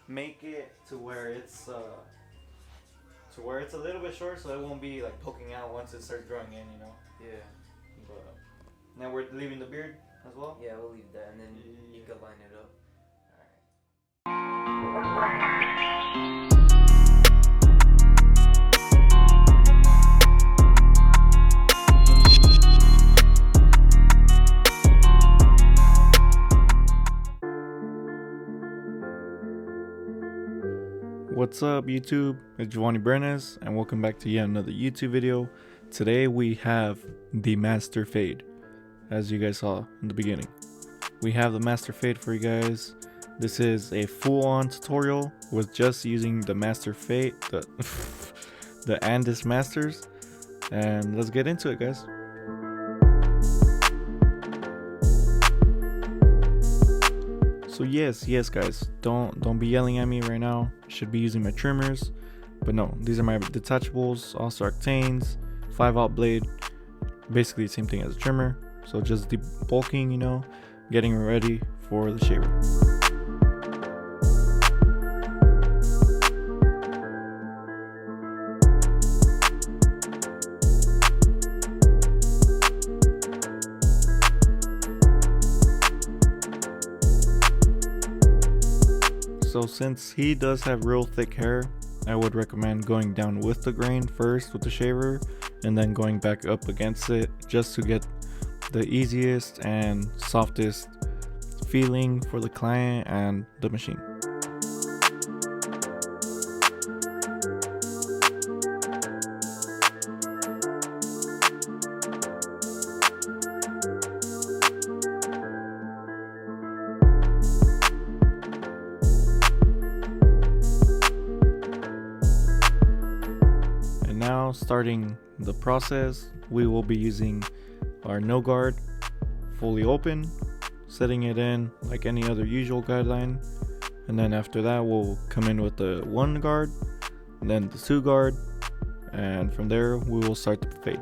make it to where it's a little bit short, so it won't be like poking out once it starts growing in, you know. Yeah. But now we're leaving the beard as well. Yeah, we'll leave that, and then you can line it up. What's up, YouTube? It's Giovanni Brenes, and welcome back to yet another YouTube video. Today we have the Master Fade, as you guys saw in the beginning. We have the Master Fade for you guys. This is a full-on tutorial with just using the Master Fade, the Andis Masters, and let's get into it, guys. So yes guys, don't be yelling at me right now. I should be using my trimmers, but no, these are my detachables, All-Star Octanes, 5/0 blade, basically the same thing as a trimmer. So just debulking, you know, getting ready for the shaver. So since he does have real thick hair, I would recommend going down with the grain first with the shaver and then going back up against it just to get the easiest and softest feeling for the client and the machine. Now starting the process, we will be using our no guard fully open, setting it in like any other usual guideline, and then after that we'll come in with the 1 guard, and then the 2 guard, and from there we will start the fade.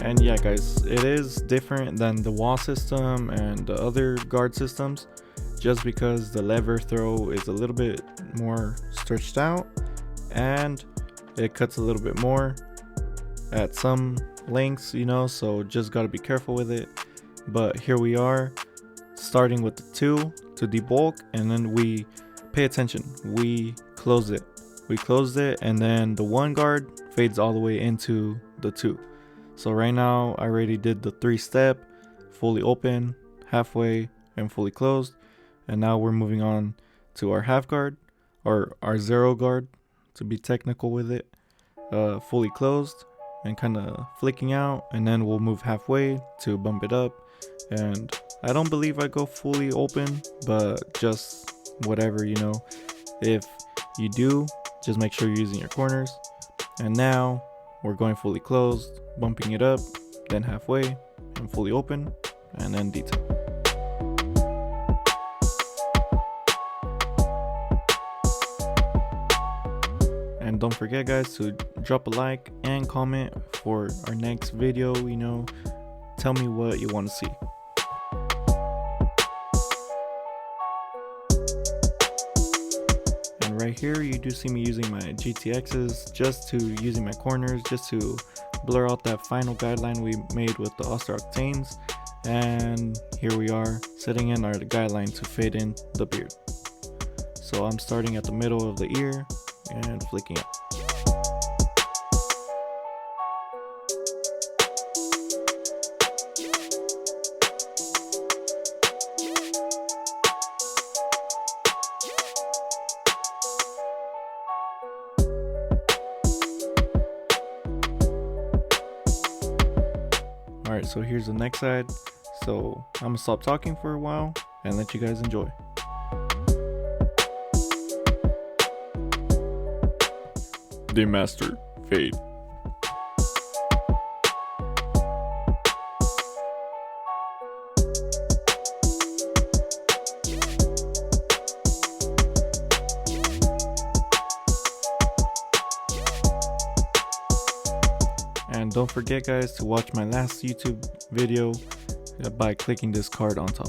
And yeah guys, it is different than the wall system and the other guard systems just because the lever throw is a little bit more stretched out and it cuts a little bit more at some lengths, you know, so just got to be careful with it. But here we are starting with the 2 to debulk, and then we pay attention, we close it and then the 1 guard fades all the way into the 2. So right now I already did the 3-step, fully open, halfway, and fully closed. And now we're moving on to our half guard, or our 0 guard to be technical with it, fully closed and kind of flicking out. And then we'll move halfway to bump it up. And I don't believe I go fully open, but just whatever, you know. If you do, just make sure you're using your corners. And now we're going fully closed, bumping it up, then halfway, and fully open, and then detail. And don't forget guys to drop a like and comment for our next video, you know, tell me what you want to see. Right here you do see me using my GTXs, just to using my corners just to blur out that final guideline we made with the All-Star Octanes. And here we are setting in our guideline to fade in the beard. So I'm starting at the middle of the ear and flicking up. Alright, so here's the next side. So I'm gonna stop talking for a while and let you guys enjoy. The Master Fade. And don't forget guys to watch my last YouTube video by clicking this card on top.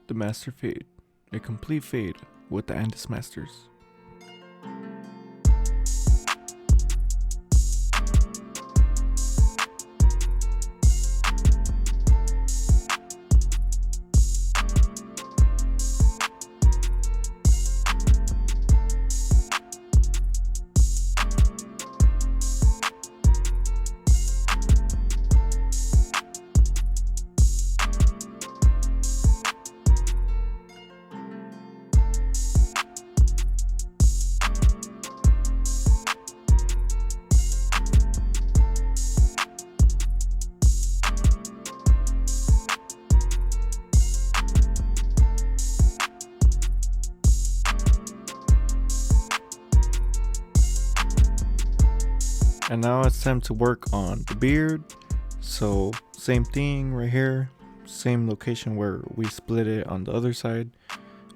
The Master Fade, a complete fade with the Andis Masters. And now it's time to work on the beard. So same thing right here, same location where we split it on the other side.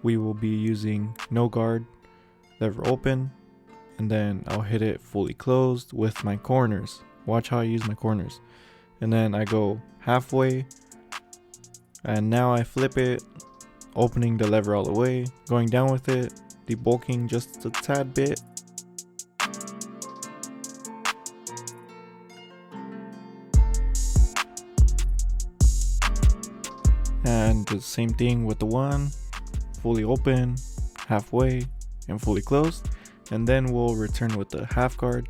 We will be using no guard, lever open, and then I'll hit it fully closed with my corners. Watch how I use my corners. And then I go halfway, and now I flip it, opening the lever all the way, going down with it, debulking just a tad bit. And the same thing with the one, fully open, halfway, and fully closed. And then we'll return with the half guard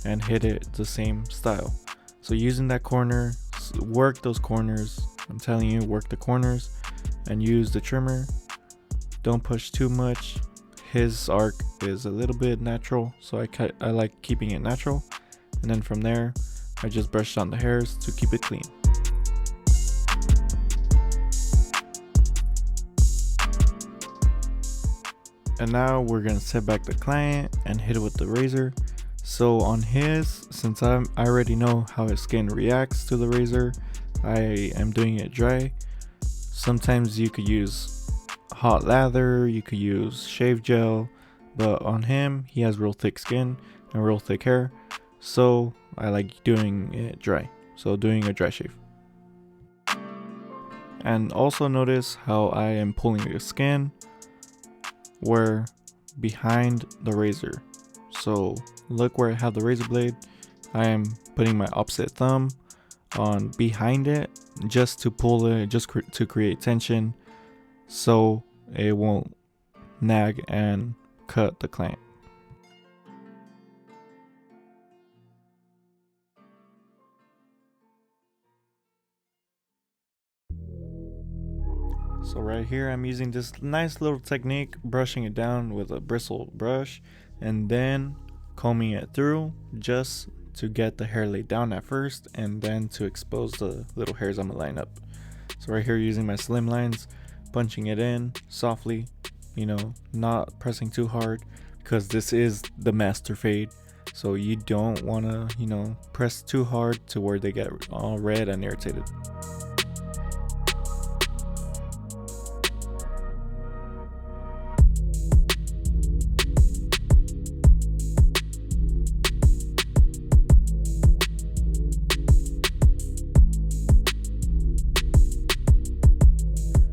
and hit it the same style. So using that corner, work those corners. I'm telling you, work the corners and use the trimmer. Don't push too much. His arc is a little bit natural, so I like keeping it natural. And then from there, I just brush on the hairs to keep it clean. And now we're gonna set back the client and hit it with the razor. So on his, since I already know how his skin reacts to the razor, I am doing it dry. Sometimes you could use hot lather, you could use shave gel, but on him, he has real thick skin and real thick hair, so I like doing it dry. So doing a dry shave. And also notice how I am pulling the skin where behind the razor. So look where I have the razor blade. I am putting my opposite thumb on behind it just to pull it, just to create tension so it won't nag and cut the client. So right here I'm using this nice little technique, brushing it down with a bristle brush and then combing it through just to get the hair laid down at first and then to expose the little hairs I'm gonna line up. So right here using my slim lines, punching it in softly, not pressing too hard because this is the master fade. So you don't wanna, press too hard to where they get all red and irritated.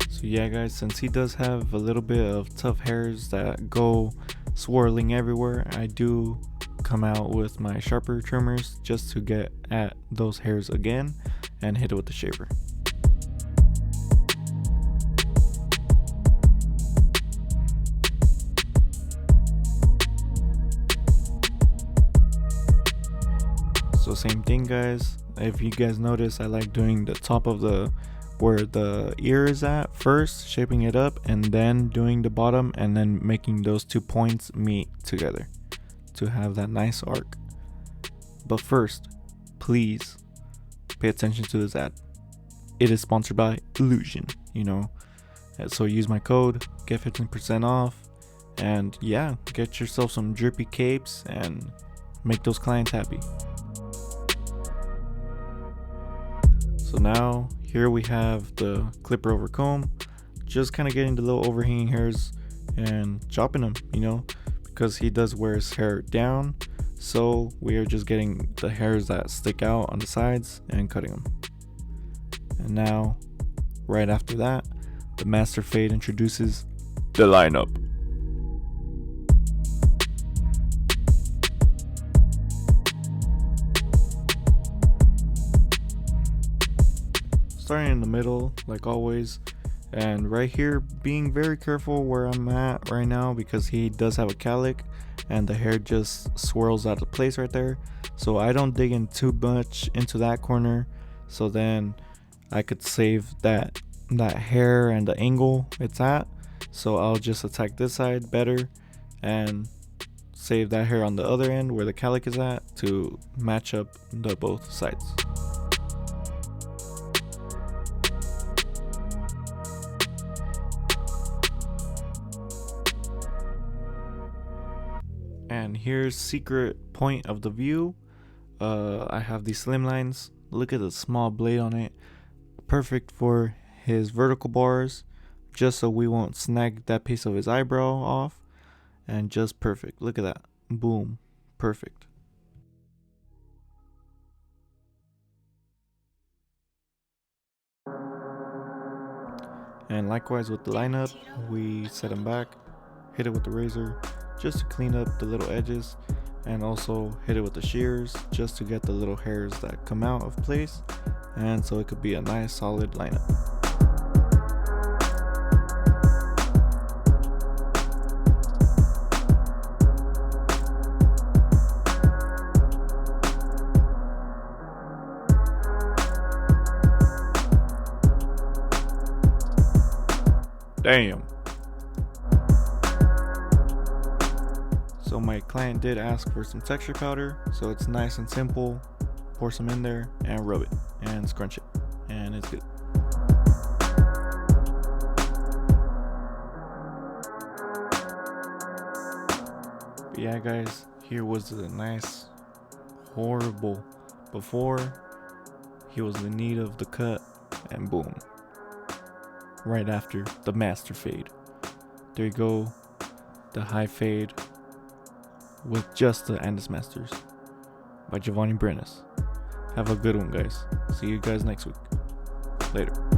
So yeah guys, since he does have a little bit of tough hairs that go swirling everywhere, I do come out with my sharper trimmers just to get at those hairs again and hit it with the shaver. So same thing guys, if you guys notice, I like doing the top of the where the ear is at first, shaping it up, and then doing the bottom and then making those 2 points meet together to have that nice arc. But first, please pay attention to this ad. It is sponsored by Illusion, you know. So use my code, get 15% off, and yeah, get yourself some drippy capes and make those clients happy. So now here we have the clipper over comb, just kind of getting the little overhanging hairs and chopping them, you know, because he does wear his hair down. So we are just getting the hairs that stick out on the sides and cutting them. And now, right after that, the master fade introduces the lineup. Starting in the middle, like always, and right here, being very careful where I'm at right now because he does have a calic and the hair just swirls out of place right there. So I don't dig in too much into that corner, so then I could save that hair and the angle it's at. So I'll just attack this side better and save that hair on the other end where the calic is at to match up the both sides. And here's secret point of the view. I have these slim lines. Look at the small blade on it. Perfect for his vertical bars, just so we won't snag that piece of his eyebrow off. And just perfect. Look at that. Boom. Perfect. And likewise with the lineup, we set him back, hit it with the razor just to clean up the little edges, and also hit it with the shears just to get the little hairs that come out of place, and so it could be a nice solid lineup. Damn. So my client did ask for some texture powder, so it's nice and simple. Pour some in there and rub it and scrunch it, and it's good. But yeah guys, here was a nice horrible before. He was in need of the cut, and boom, right after the master fade. There you go, the high fade with just the Andis Masters by Giovanni Brenes. Have a good one guys. See you guys next week. Later.